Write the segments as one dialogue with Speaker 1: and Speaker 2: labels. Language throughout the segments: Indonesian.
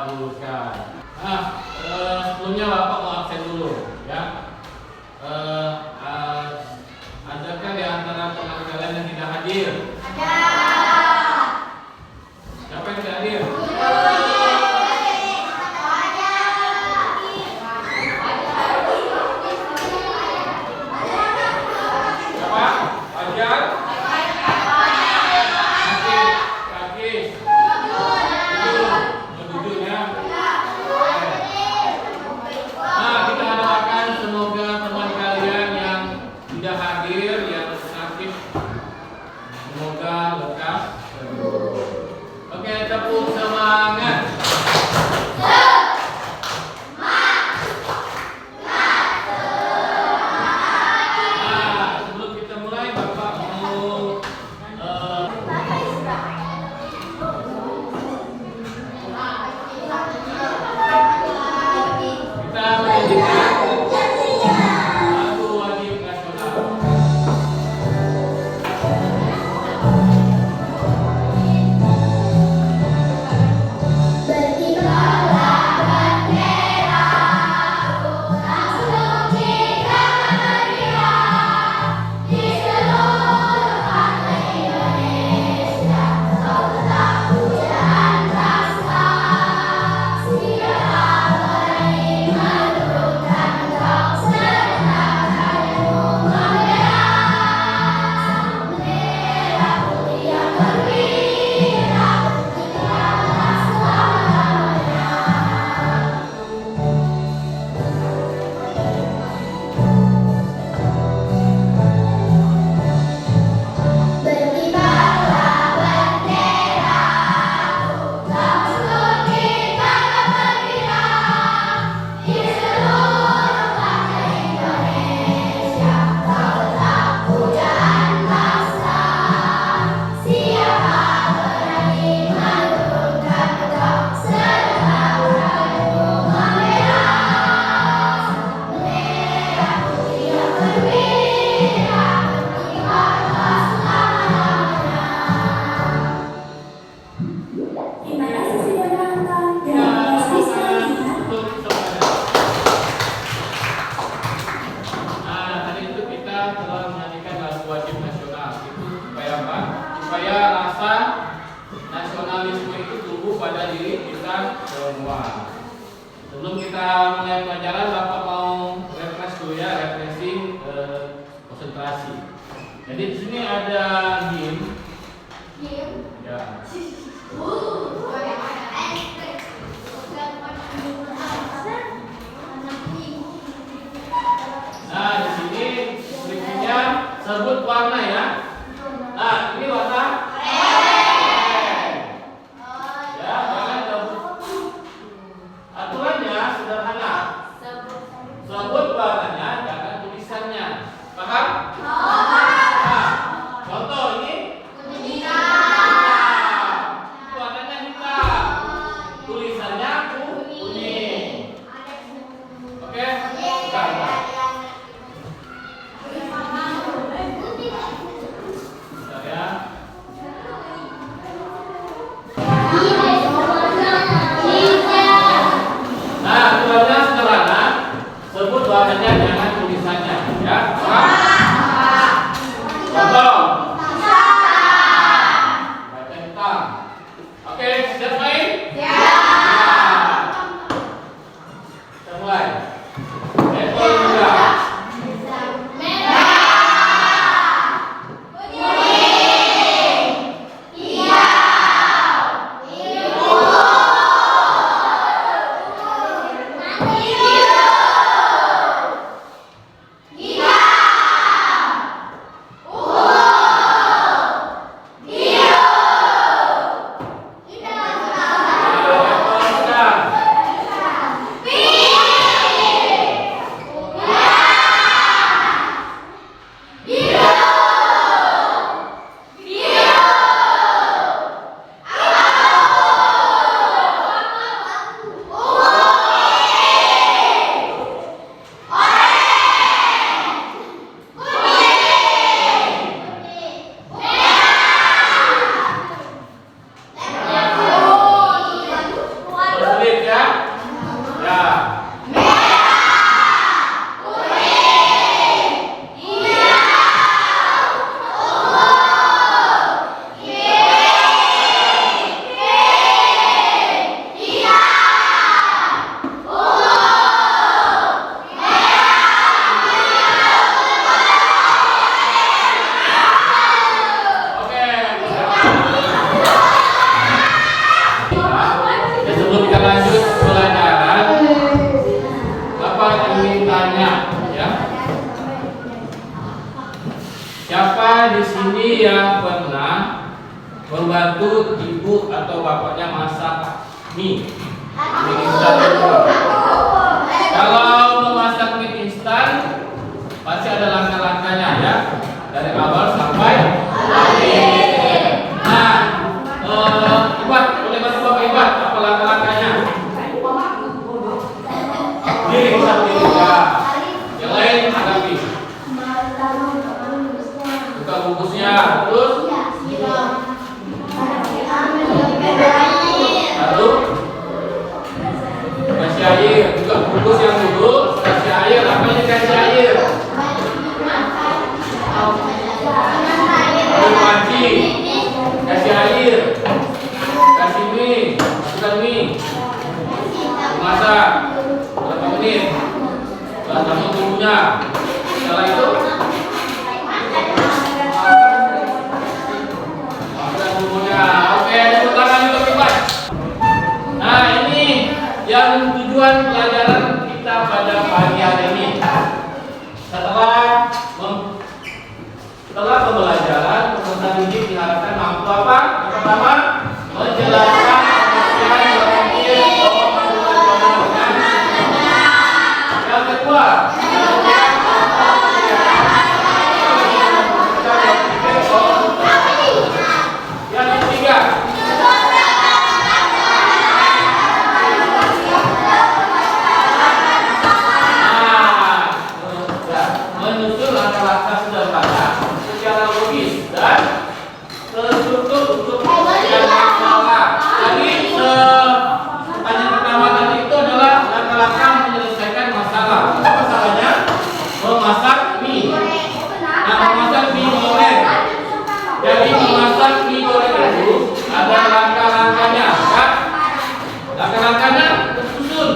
Speaker 1: dikabulkan. Sebelumnya Bapak mau absen dulu ya. Adakah di antara teman kalian yang tidak hadir?
Speaker 2: Ada.
Speaker 1: Siapa yang tidak hadir? Siapa? Fajar? Sebelum kita mulai pelajaran, Bapak mau refresh dulu ya, refreshing konsentrasi. Jadi di sini ada him. Ya. Nah, di sini berikutnya sebut warna ya. Nah, ini warna sebut warnanya, jangan tulisannya. Paham? Nah, contoh ini warnanya hitam, tulisannya kuning. Oke? ini yang pernah membantu ibu atau bapaknya masak mie instan itu? Kalau memasak mie instan pasti ada langkah-langkahnya ya, dari awal sampai akhir. Nah, Ibat, boleh bantu Bapak Ibat apa langkah-langkahnya? Diri satu ya. Yang lain hadapi. Buka bungkusnya, terus lalu kasih air. Buka bungkus yang dulu, kasih air. Apa ini kasih air? Lalu mancing, kasih air, kasih mie, masukkan mie, masak berapa menit, tambah bumbunya. Setelah itu masukkan bumbunya. Oke, tepuk tangan untuk Ibat. Nah, ini yang tujuan pelajaran kita pada pagi hari ini. Setelah pembelajaran, peserta didik diharapkan mampu apa? Yang pertama, menjelaskan pengertian berpikir konvensional dengan yang kedua, yang ketiga, menyusun langkah-langkah sederhana secara logis dan terstruktur untuk menyelesaikan masalah. Jadi pertanyaan pertama tadi itu adalah langkah-langkah menyelesaikan masalah. Apa masalahnya? Memasak mie. Nah, memasak mie goreng. Jadi memasak mie goreng itu ada langkah-langkahnya, ya. Langkah-langkahnya tersusun,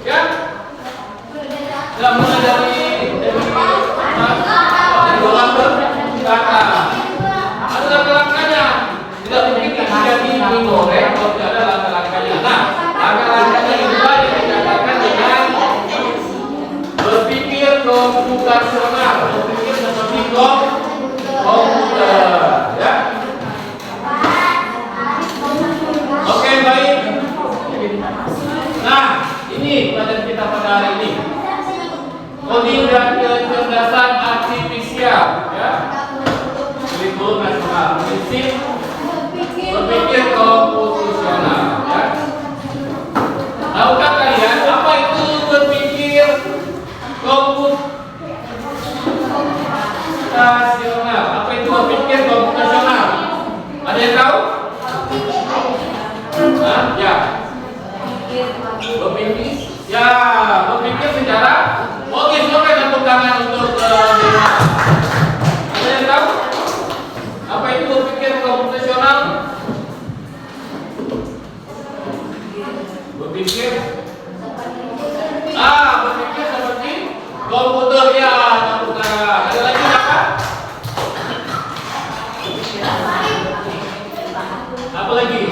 Speaker 1: ya. Tidak mulai dari bawah ke belakang. Ada langkah-langkahnya. Tidak mungkin jadi mie goreng kalau tidak ada langkah-langkahnya. Nah, langkah-langkahnya juga dikatakan dengan berpikir komputasional. Berpikir seperti komputer, ya. Oke, baik. Nah, ini pelajaran kita pada hari ini. Coding dan kecerdasan artifisial, ya. Kurikulum nasional, prinsip berpikir komputasional, ya. Tahukah kalian apa itu berpikir komputasional? Apa itu berpikir komputasional? Ada yang tahu? Ya. Berpikir, ya, berpikir secara logis. Oke, tepuk tangan untuk Dina. Ada yang tahu? Apa itu berpikir komputasional? Berpikir berpikir seperti komputer, ya, tepuk tangan. Ada lagi apa? Apa lagi?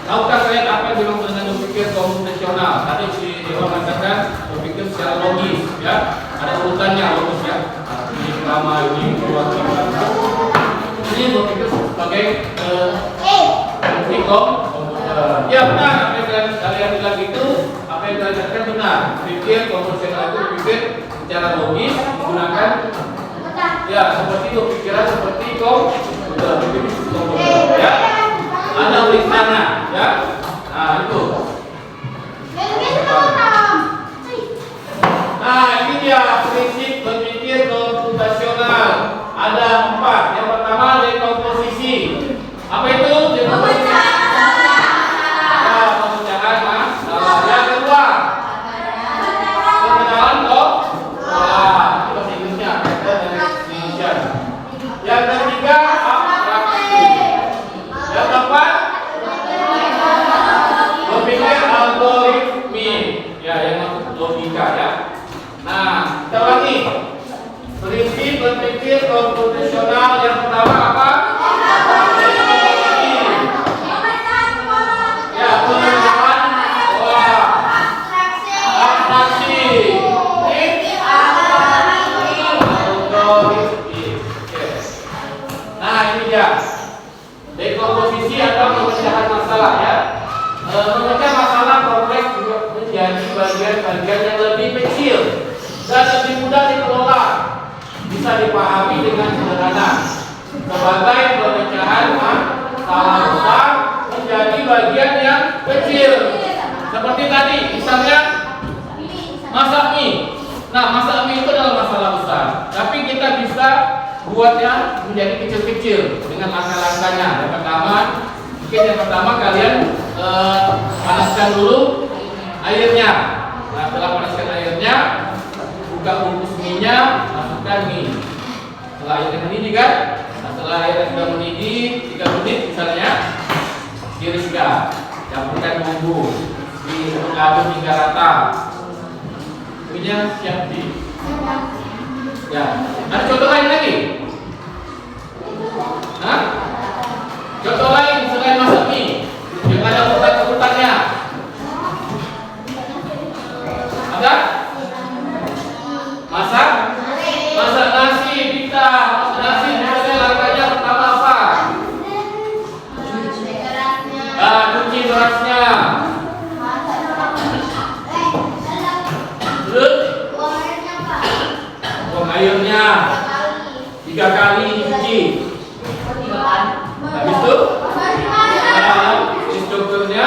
Speaker 1: Tahukah kalian apa yang dimaksud dengan berpikir komputasional? Tadi si Dewa mengatakan berpikir secara logis, ya. Ada urutannya logis, ya. Ini pertama, ini kedua, ketiga. Ini berpikir sebagai fungsi komputer. Ya, benar. Apa yang kalian bilang itu, apa yang kalian katakan benar. Berpikir komputasional itu berpikir secara logis menggunakan, ya, seperti berpikiran seperti komputer, berpikir seperti komputer, ya. Ada tulisannya, ya. Nah, itu. Nah, ini dia prinsip berpikir komputasional. Ada 4. Yang pertama, dekomposisi. Apa itu dekomposisi? Pemecahan masalah. Yang kedua, pengenalan pola. Itu bahasa Inggrisnya, definition. Yang ketiga, abstraksi. Yang keempat, berpikir memecah masalah kompleks menjadi bagian-bagian yang lebih kecil dan lebih mudah dikelola, bisa dipahami dengan sederhana sebagai pemecahan masalah besar menjadi bagian yang kecil. Seperti tadi, misalnya masak mie. Nah, masak mie itu adalah masalah besar, tapi kita bisa buatnya menjadi kecil-kecil dengan langkah-langkahnya. Yang pertama kalian panaskan dulu airnya. Nah, setelah panaskan airnya, buka bungkus mie-nya, masukkan mie. Setelah airnya mendidih kan? Nah, setelah airnya sudah mendidih 3 menit misalnya, tiriskan, campurkan bumbu, diaduk hingga rata. Mie-nya siap di. Ya, ada contoh lain lagi? Hah? Contoh lain selain masak mie yang ada urutan-urutannya. Ada? Masak nasi, kita masak nasi misalnya langkahnya pertama apa? Cuci berasnya. Terus buang airnya 3 kali dicuci. Habis itu instrukturnya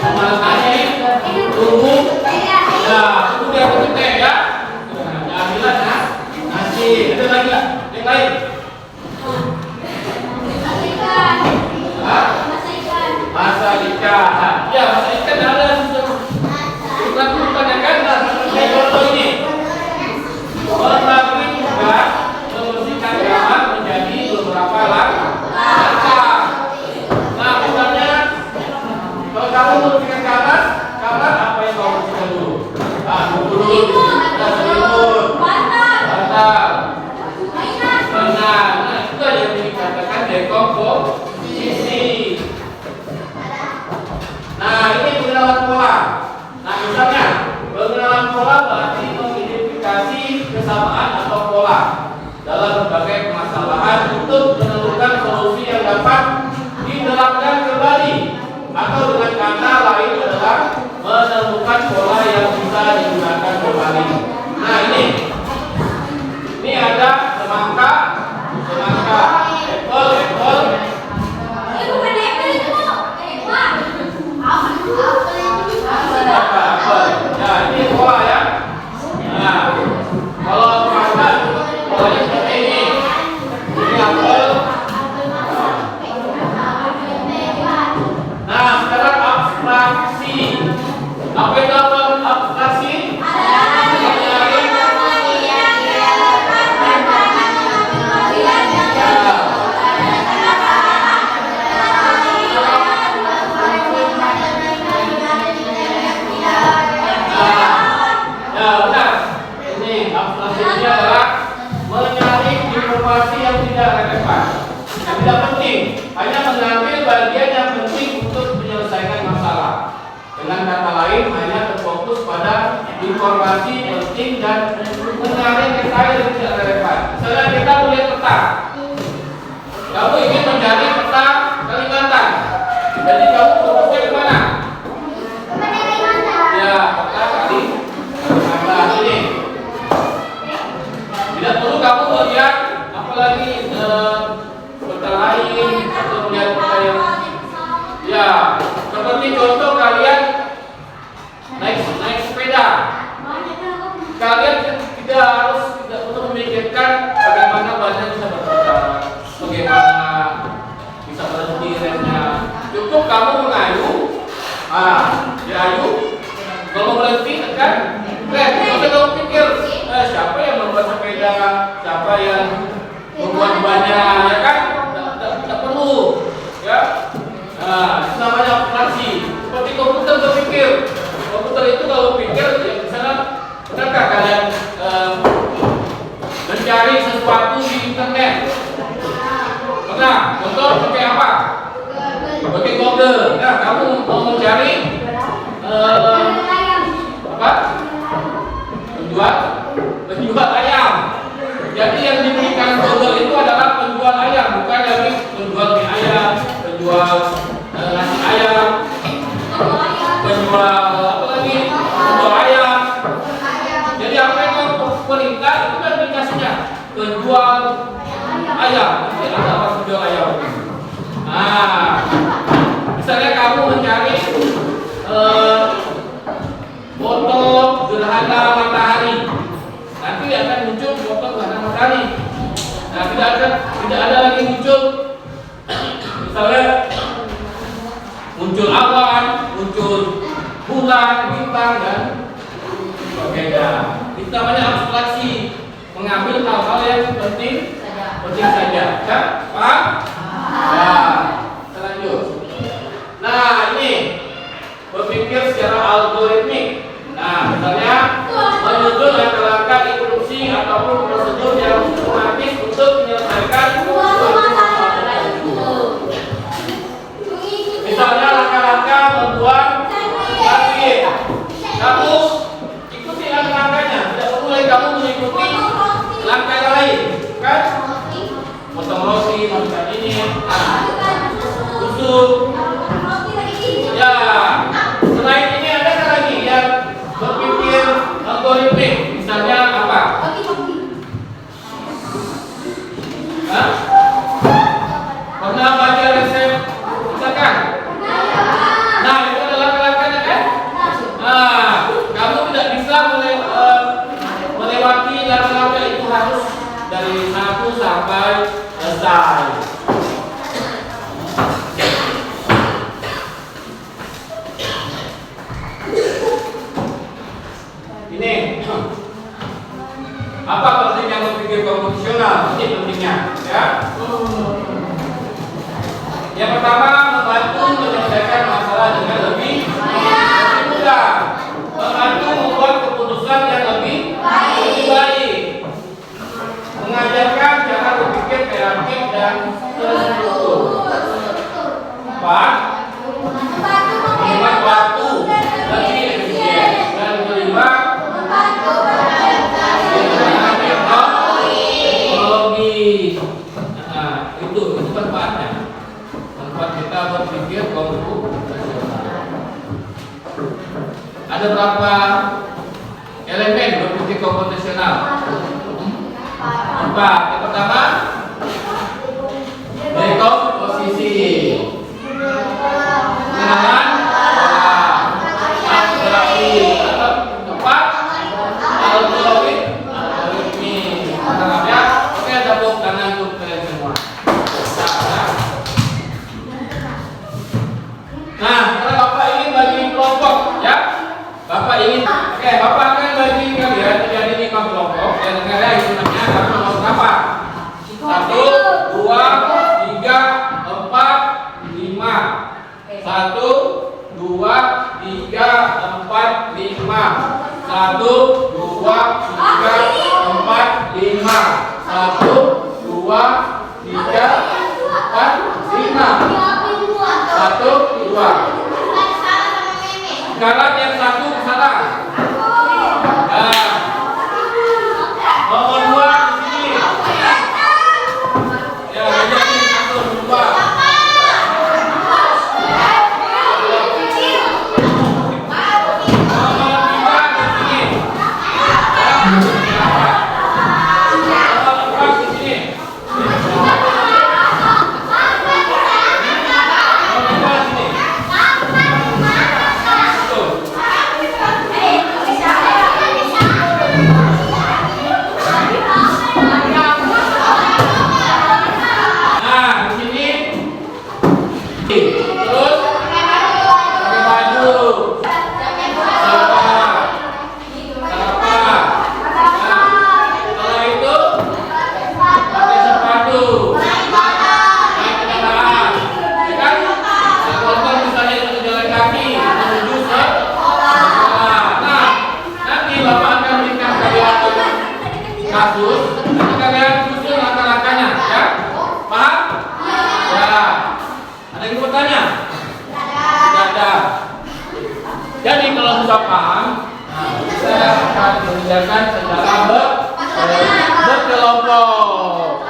Speaker 1: memanaskannya tunggu. Nah, tunggu dia berketek ya. Nah, ambillah nasi. Ada lagi yang lain? Masak ikan. Ya, masak ikan ada urutan-urutannya kan. Saya contoh ini. Membagi tugas membersihkan kamar menjadi beberapa langkah. Nah, misalnya kalau kamu membersihkan kamar apa yang kamu bersihkan dulu? Dulu, selimut, bantal, mainan. Nah, itu yang dikatakan dekomposisi. Nah, ini pengenalan pola. Nah, misalnya pengenalan pola berarti mengidentifikasi kesamaan atau pola dalam berbagai permasalahan untuk menemukan solusi yang dapat diterapkan kembali, atau dengan kata lain adalah menemukan pola yang bisa digunakan kembali. Nah, ini ada semangka, apple. Ya, ini pola ya. Nah, kalau semangka polanya seperti ini. Ini apel. Nah, sekarang abstraksi. Apa itu abstraksi? Tidak penting, hanya mengambil bagian yang penting untuk menyelesaikan masalah. Dengan kata lain, hanya terfokus pada informasi penting dan menyaring detail yang tidak relevan. Misalnya kita melihat peta, kamu ingin mencari peta Kalimantan, jadi kamu fokusnya ke mana? Ya, peta Kalimantan ini. Tidak perlu kamu melihat apalagi peta lain atau melihat peta yang ya, seperti contoh kalian naik sepeda. Kalian tidak perlu memikirkan bagaimana badan bisa berputar, bagaimana bisa berhenti remnya. Cukup kamu mengayu, diayu. Kalau berhenti tekan rem. Tidak kamu pikir siapa yang membuat sepeda, siapa yang membuat banyak, ya kan? Tidak perlu, ya. Nah, itu namanya abstraksi. Seperti komputer berpikir. Komputer itu kalau pikir, ya misalnya, benarkah kalian mencari sesuatu di internet? Pernah? Contoh pakai apa? Pakai Google. Nah, kamu mau mencari apa? Penjual ayam. Jadi yang diberikan Google itu adalah penjual ayam, bukan lagi penjual mie ayam, penjual ngasih ayam, penjual apa lagi, penjual ayam. Jadi apa itu perintah itu kan dikasihnya penjual ayam. Jadi ada apa penjual ayam? Nah, misalnya kamu mencari foto gerhana matahari, nanti akan muncul foto gerhana matahari. Nah, tidak ada lagi muncul misalnya muncul awan, muncul bulan, bintang dan sebagainya. Itu namanya abstraksi, mengambil hal-hal yang penting saja. Ya, paham? Nah, kita lanjut. Nah, ini berpikir secara algoritmik. Nah, misalnya menyusun langkah-langkah instruksi ataupun prosedur yang sistematis untuk menyelesaikan suatu masalah tertentu. Misalnya langkah-langkah membuat satelit. Kamu ikuti langkah-langkahnya, tidak perlu kamu mengikuti langkah lain, kan? Potong roti, masukkan ini, tusuk. Ya, selain ini ada lagi yang berpikir algoritmik, misalnya apa? Hah? Pernah baca resep masakan? Nah, itu adalah langkah-langkahnya kan? Nah, kamu tidak bisa melewati langkah-langkah itu, harus dari 1 sampai selesai. Ini apa pentingnya berpikir komputasional? Ini pentingnya, ya. Yang pertama, membantu menyelesaikan masalah dengan lebih mudah, membantu membuat keputusan yang lebih baik, mengajarkan cara berpikir kreatif dan terstruktur. 4, menghemat waktu, lebih efisien. Dan kelima, teknologi. Nah, itu manfaatnya. Manfaat kita berpikir komputasional. Ada berapa elemen berpikir komputasional? 4. Yang pertama, dekomposisi, pengenalan abstraksi, atau tempat algoritmi. Ya, oke, tepuk tangan untuk kalian semua. Nah, sekarang Bapak ingin bagi kelompok, ya. Bapak ingin, oke, Bapak akan bagi kalian menjadi 5 kelompok. Dan kalian hitungannya harus nomor berapa? 1, 2, 3, 4, 5. 1, 2, 3, 4, 5. 1, 2, 3, 4, 5. 1, 2, 3, 4, 5. 1, 2. Sekarang yang satu salah. Nah, nomor 2 di sini. Ya, jadi 1, 2. Kasus, nanti kalian susun langkah-langkahnya, ya? Paham? Ya. Ada yang bertanya? Tidak ada. Jadi kalau sudah paham, saya akan mengerjakan secara berkelompok.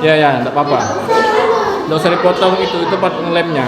Speaker 1: Ya, enggak apa-apa. Enggak usah dipotong itu part ngelemnya.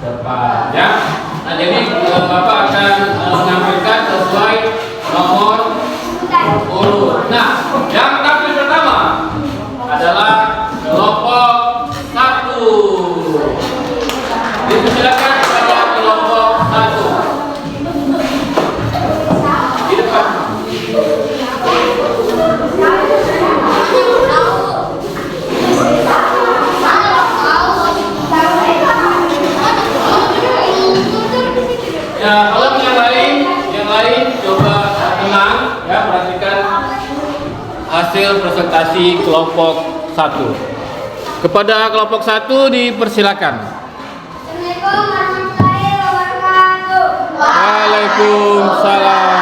Speaker 1: depan ya. Nah, jadi Bapak akan menampilkan sesuai nomor urut. Nah, yang tampil pertama adalah kelompok 1. Dipersilakan kepada kelompok 1 di depan. Ya, kalau yang lain coba tenang ya, perhatikan hasil presentasi kelompok 1. Kepada kelompok 1 dipersilakan.
Speaker 2: Assalamualaikum warahmatullahi wabarakatuh.
Speaker 1: Waalaikumsalam.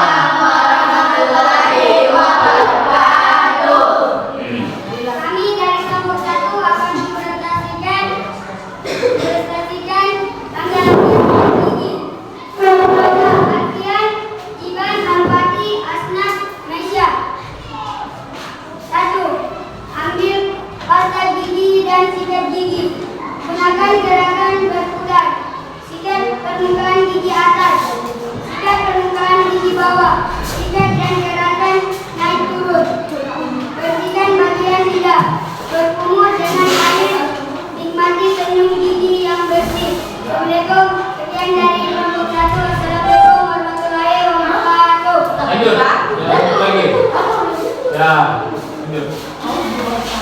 Speaker 2: Kami dari kelompok 1 akan mempresentasikan tanggal gigi. Artian, Iban, Al-Fatih, Asnaf, Maisha. 1. Ambil pasta gigi dan sikat gigi. Gunakan gerakan berputar. Sikat permukaan gigi atas, sikat permukaan gigi bawah, sikat dan gerakan naik turun. Bersihkan bagian lidah. Berkumur dengan air. Nikmati senyum gigi yang bersih. Assalamualaikum. Sekian dari kelompok 1. Assalamualaikum warahmatullahi wabarakatuh.
Speaker 1: Lanjut. Ya, lanjut lagi. Ya, lanjut.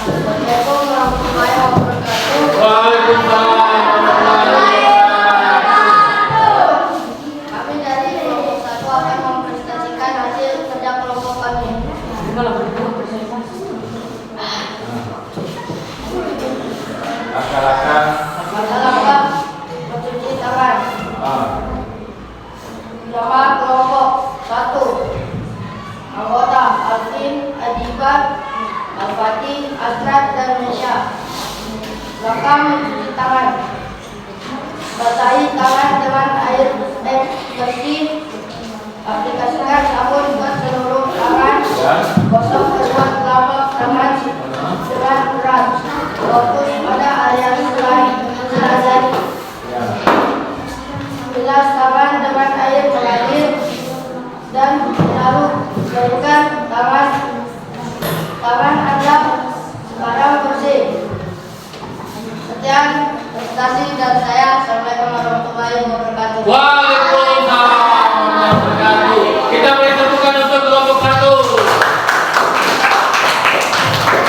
Speaker 2: Assalamualaikum warahmatullahi wabarakatuh.
Speaker 1: Waalaikumsalam warahmatullahi wabarakatuh.
Speaker 2: Kami dari kelompok 1 akan mempresentasikan hasil kerja kelompok kami.
Speaker 1: Langkah-langkah.
Speaker 2: Langkah mencuci tangan. Nama kelompok 1. Anggota Alvin, Adiban, Al-Fatih, Asnaf, dan Maisha. Langkah mencuci tangan. Basahi tangan dengan air bersih. Aplikasikan sabun ke seluruh tangan. Gosok kedua telapak tangan dengan erat. Fokus pada area sela jari. Bilas tangan dengan air mengalir dan lalu berikan tangan Anda sekarang bersih. Sekian presentasi dari saya. Assalamualaikum warahmatullahi wabarakatuh.
Speaker 1: Waalaikumsalam warahmatullahi wabarakatuh. Kita beri tepukan untuk kelompok 1.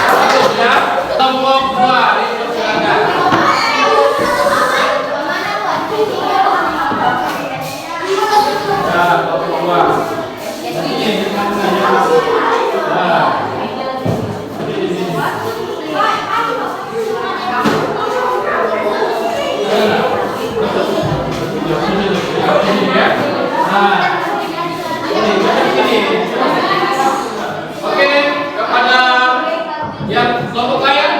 Speaker 1: Lanjut ya. Kelompok 2 dipersilakan. Ya, kelompok 2. Oke, kepada yang kelompok lain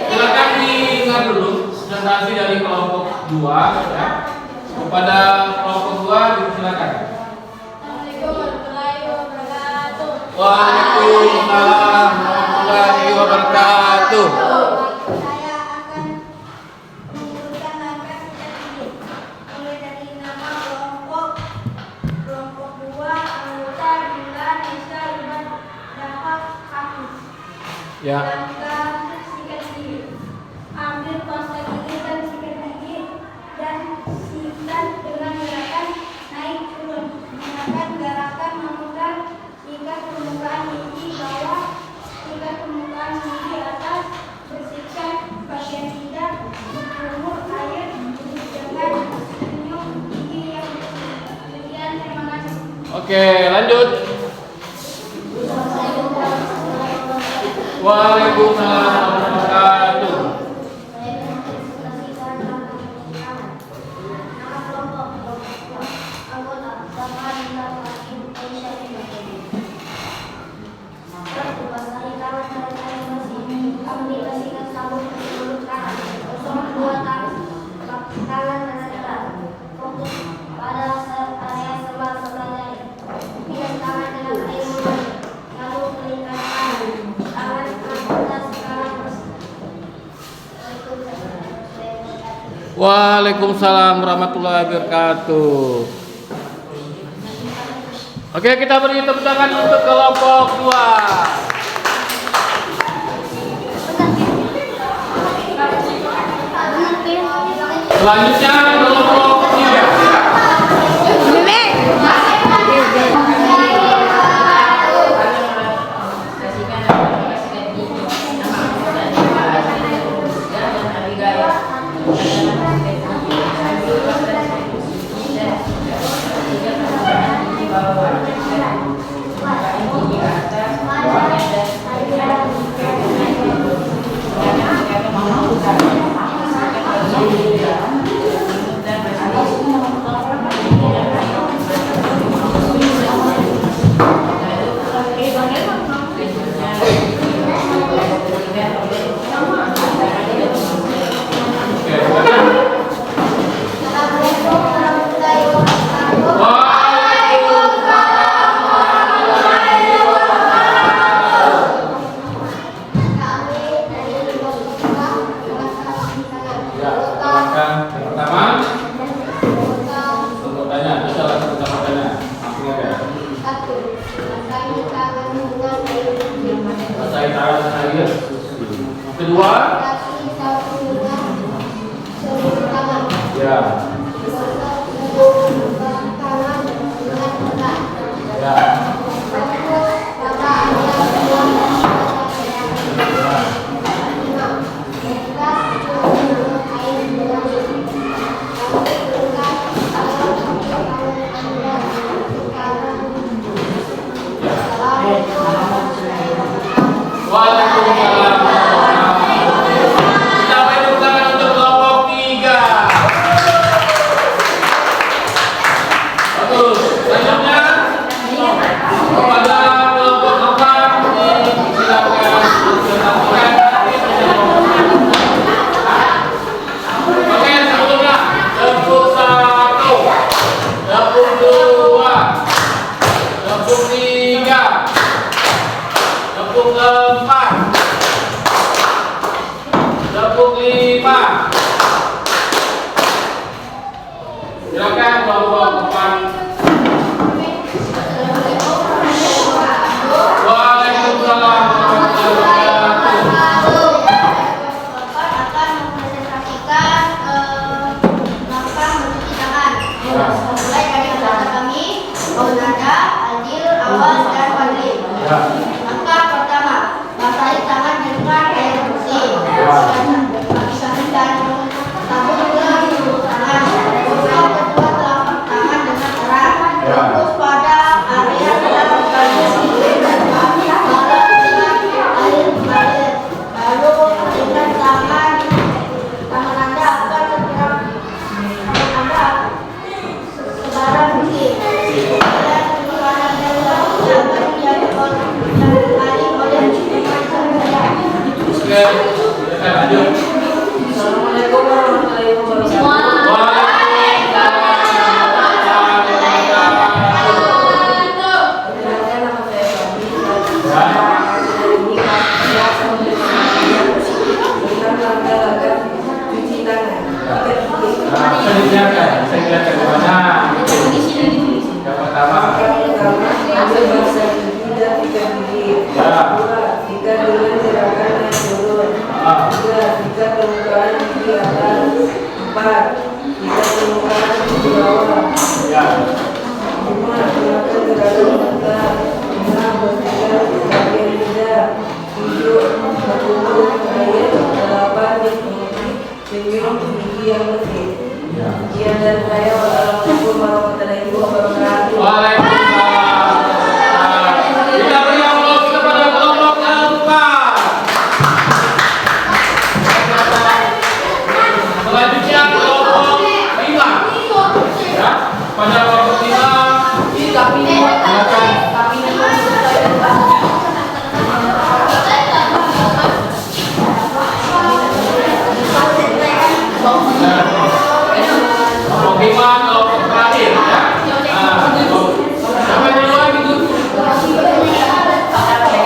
Speaker 1: silakan diingat dulu presentasi dari kelompok 2 ya. Kepada kelompok 2 dipersilakan.
Speaker 2: Assalamualaikum warahmatullahi wabarakatuh.
Speaker 1: Waalaikumsalam warahmatullahi wabarakatuh.
Speaker 2: Saya akan mengurutkan langkah sejak ini. Mulai dari nama kelompok 2, anggota Bulan, Nisa, Iban, Dapat, Hafiz.
Speaker 1: Ya.
Speaker 2: Langkah sikat gigi. Ambil pasta gigi dan sikat gigi dan sikat dengan gerakan naik turun. Gunakan gerakan memegang sikat permukaan gigi bawah, sikat permukaan gigi atas. Bersihkan bagian lidah. Berkumur air dengan senyum gigi yang bersih. Sekian, terima kasih.
Speaker 1: Oke, lanjut. Waalaikumsalam warahmatullahi wabarakatuh.
Speaker 2: Lalu berikan tangan atas sekarang
Speaker 1: Waalaikumsalam warahmatullahi wabarakatuh. Oke, kita beri tepuk tangan untuk kelompok 2. Selanjutnya kelompok 3. Kedua, ya. Waalaikumsalam. Kita beri tepuk tangan untuk kelompok 3. Bagus. Selanjutnya kepada kelompok 4 silakan dilakukan. Oke, sebelumnya tepuk 1, tepuk 2, tepuk 3, tepuk 4, tepuk 5. Silakan kelompok 4. Waalaikumsalam warahmatullahi wabarakatuh.
Speaker 2: akan mempresentasikan langkah mencuci tangan. Mulai dari anggota kami, Nada, Adil, Awas, dan Fadli. Langkah pertama, basahi tangan dengan air bersih. Habiskan dan sabun dengan tangan. Gosok kedua telapak tangan dengan erat. Fokus pada area dalam kali. Balas dengan air mengalir. Lalu dengan tangan Anda akan segera Anda sebarang bersih. Dan keluaran dari jangan dialih oleh
Speaker 1: Oke, silakan lanjut.
Speaker 3: Assalamualaikum warahmatullahi wabarakatuh.
Speaker 1: Waalaikumsalam warahmatullahi wabarakatuh.
Speaker 3: Perkenalkan, nama saya Fadli. Ini kelas tentang langkah-langkah cuci tangan.
Speaker 1: Saya jelaskan di mana. Yang pertama,
Speaker 3: ambil bangsa gigi dan ikat gigi. Dua, ikat dengan gerakan naik turun. Tiga, ikat permukaan gigi atas. Empat, ikat permukaan gigi bawah.
Speaker 1: ya.
Speaker 3: 5. Gunakan gerakan mata. 6. Bersihkan bagian lidah. 7. Berkumpul air. 8. Dikunci senyum gigi yang bersih. Sekian dari saya. Wassalamualaikum warahmatullahi wabarakatuh.
Speaker 1: Waalaikumsalam. Kita beri aplaus kepada kelompok 4. Selanjutnya kelompok 5. Ya, pada kelompok 5 silakan. Kelompok 5 kelompok terakhir ya. Sampai duluan gitu.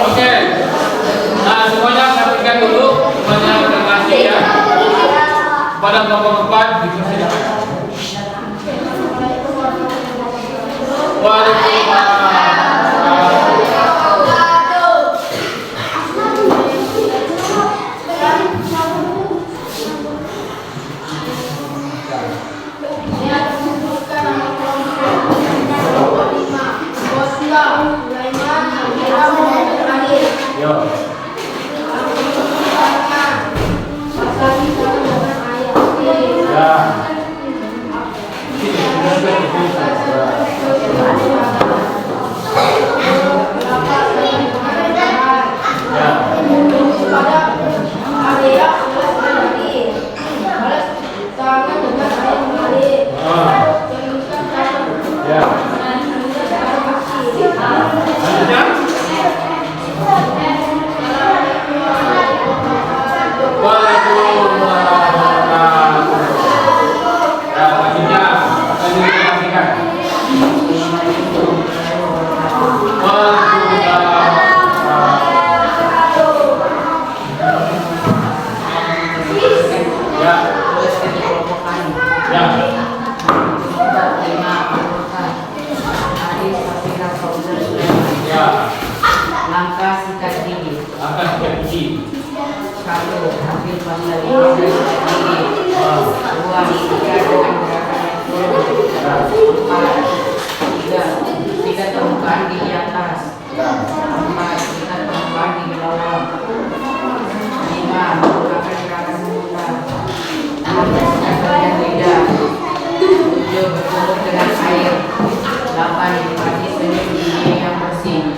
Speaker 1: Oke. Nah, semuanya perhatikan dulu, semuanya terima kasih ya. Pada kelompok 4
Speaker 3: Langkah sikat gigi. Satu, ambil pasta gigi dan sikat gigi. Dua, sikat dengan gerakan yang turun. Empat, sikat permukaan gigi atas. Empat, sikat permukaan gigi bawah. Lima, menggunakan gerakan memutar. Enam, sikat bagian lidah. Tujuh, bertumbuk dengan air. Delapan, dinikmati senyum gigi yang bersih.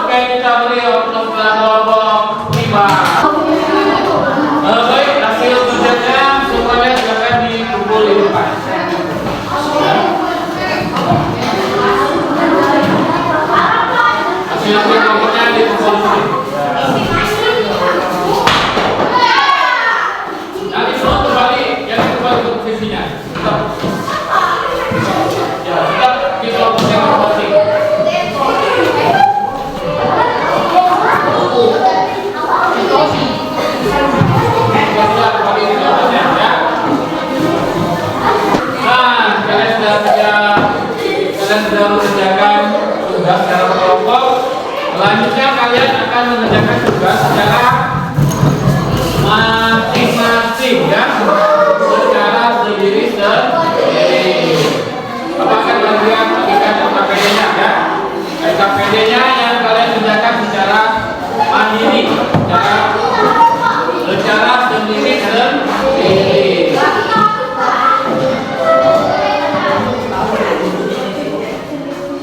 Speaker 1: Oke, kita beri untuk kelompok 5. Baik, hasil kerjanya semuanya silakan dikumpul di depan. Hasil kelompoknya dikumpul di sini. Nanti semua kembali, yang kembali ke posisinya. Ya, sudah di kelompoknya masing-masing. Kalian sudah mengerjakan tugas secara berkelompok. Selanjutnya kalian akan mengerjakan tugas secara masing-masing, ya, secara sendiri-sendiri. Apakah kalian bagikan KPD-nya, ya? KPD-nya yang kalian kerjakan secara mandiri, secara sendiri-sendiri.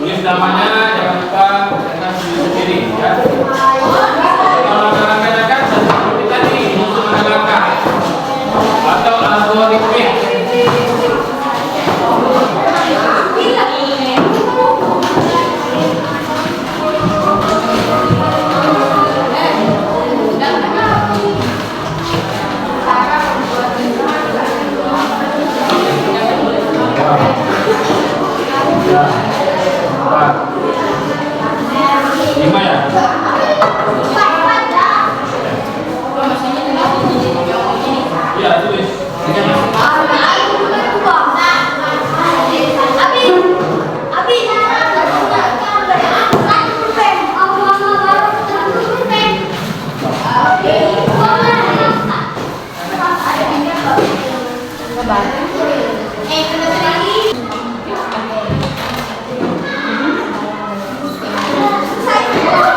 Speaker 1: Tulis namanya, jangan lupa dengan sendiri, ya. Kalau langkah-langkah seperti tadi, untuk langkah atau algoritmik. Lima, ya? Iya, tulis.
Speaker 2: Saya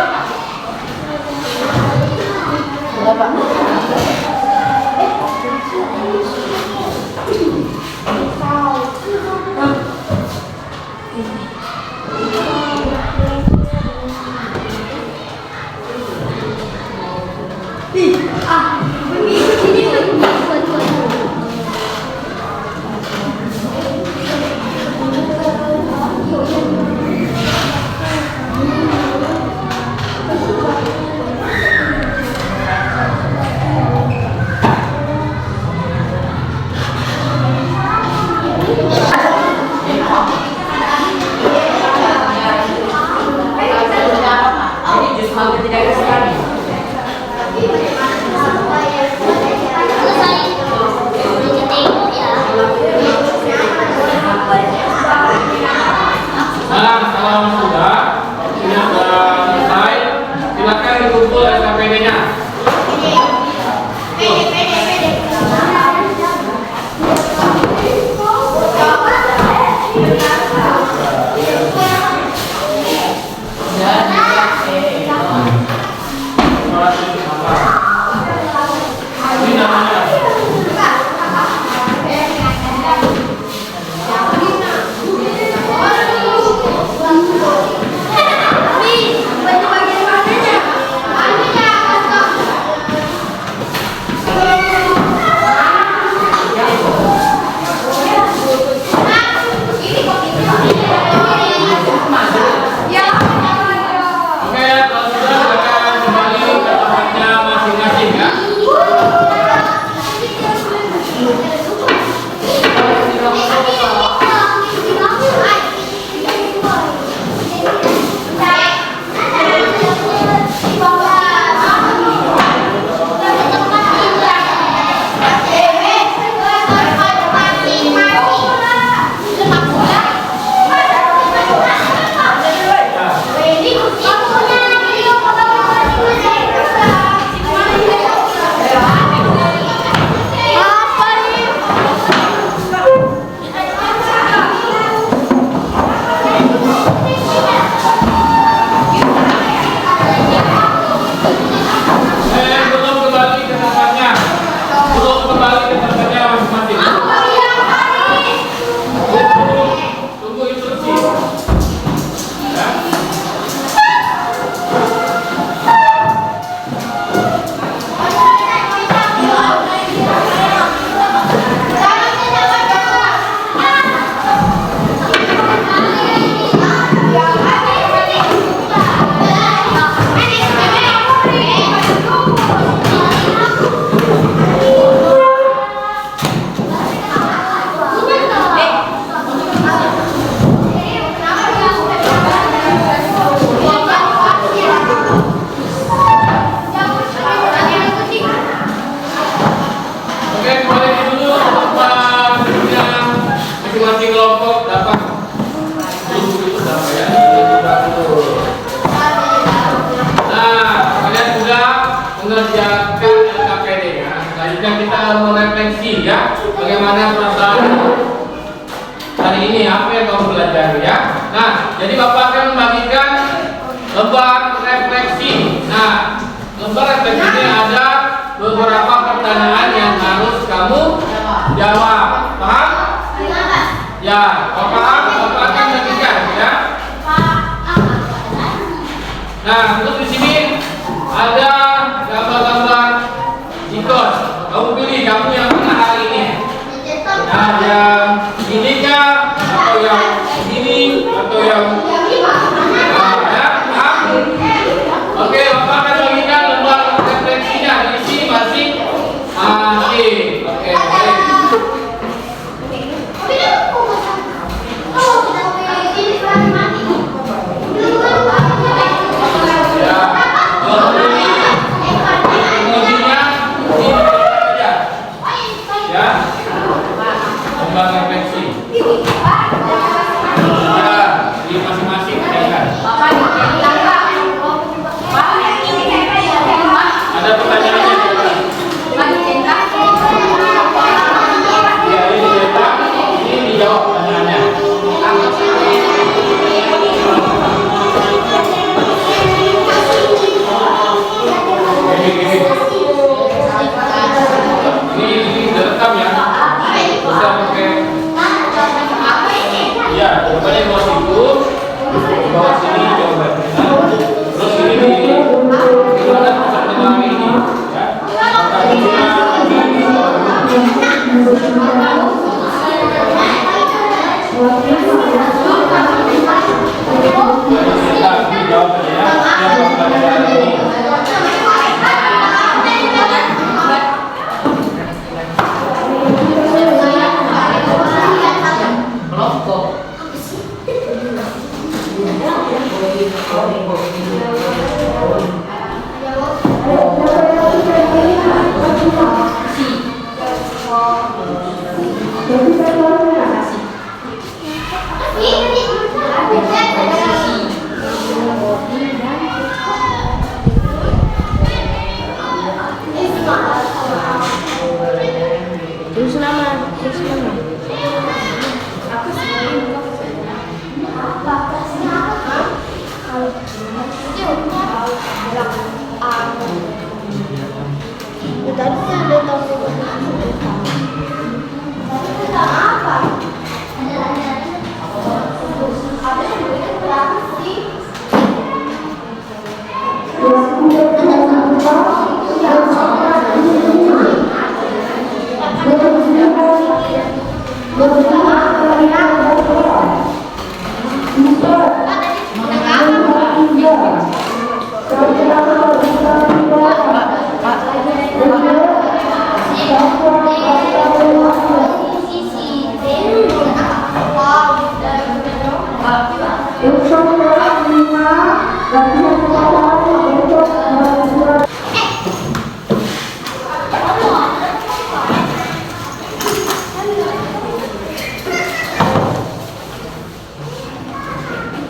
Speaker 1: ketika kita merefleksi ya, bagaimana perasaan hari ini, apa yang kamu pelajari ya. Nah, jadi Bapak akan membagikan lembar refleksi. Nah, lembar refleksi ini ada beberapa pertanyaan yang harus kamu jawab. Paham? Ya, Bapak akan bagikan ya. Nah, terus di sini ada gambar-gambar ikon. Kamu pilih kamu yang mana hari ini. Nah, yang ini kah, atau yang ini, atau yang ya, paham? Oke, Bapak akan bagikan lembar refleksinya. Di sini masih asik. Oke, baik.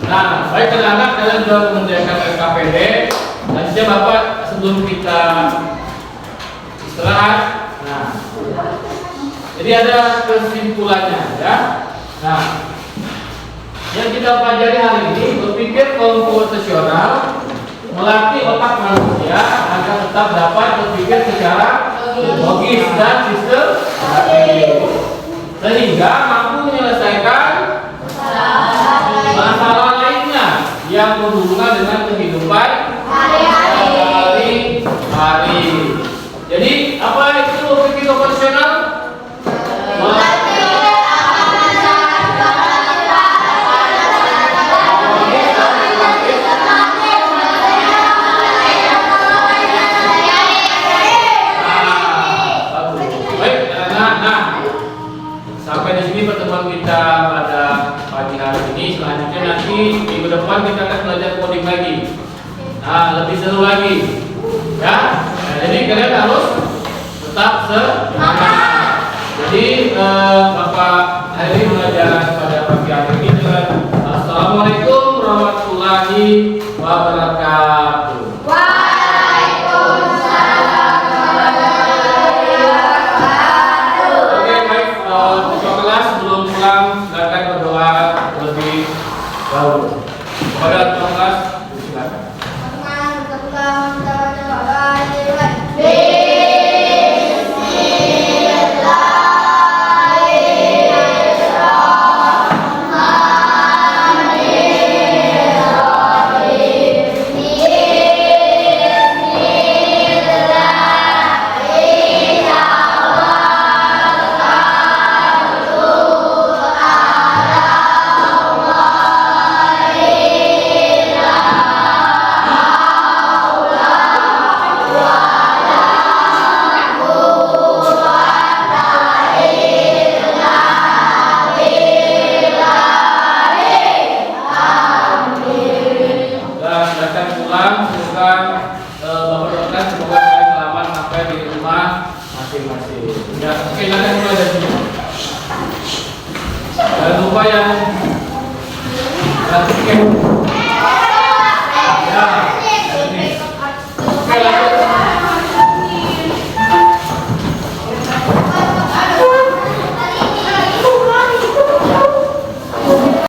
Speaker 1: Nah, baik anak-anak, kalian sudah mengerjakan SKPD. Selanjutnya Bapak sebelum kita istirahat. Nah, jadi ada kesimpulannya ya. Nah, yang kita pelajari hari ini berpikir komputasional, melatih otak manusia agar tetap dapat berpikir secara logis dan sistematis, sehingga mampu menyelesaikan masalah lainnya yang berhubungan dengan kehidupan sehari-hari. Jadi apa itu berpikir komputasional? Sampai di sini pertemuan kita pada pagi hari ini. Selanjutnya nanti minggu depan kita akan belajar coding lagi. Nah, lebih seru lagi, ya. Nah, jadi kalian harus tetap semangat. Jadi Bapak hari ini belajar pada pagi hari ini dengan Assalamualaikum warahmatullahi wabarakatuh.
Speaker 2: Waalaikumsalam warahmatullahi wabarakatuh.
Speaker 1: Ya, oke, nanti mulai dari sini. Jangan lupa yang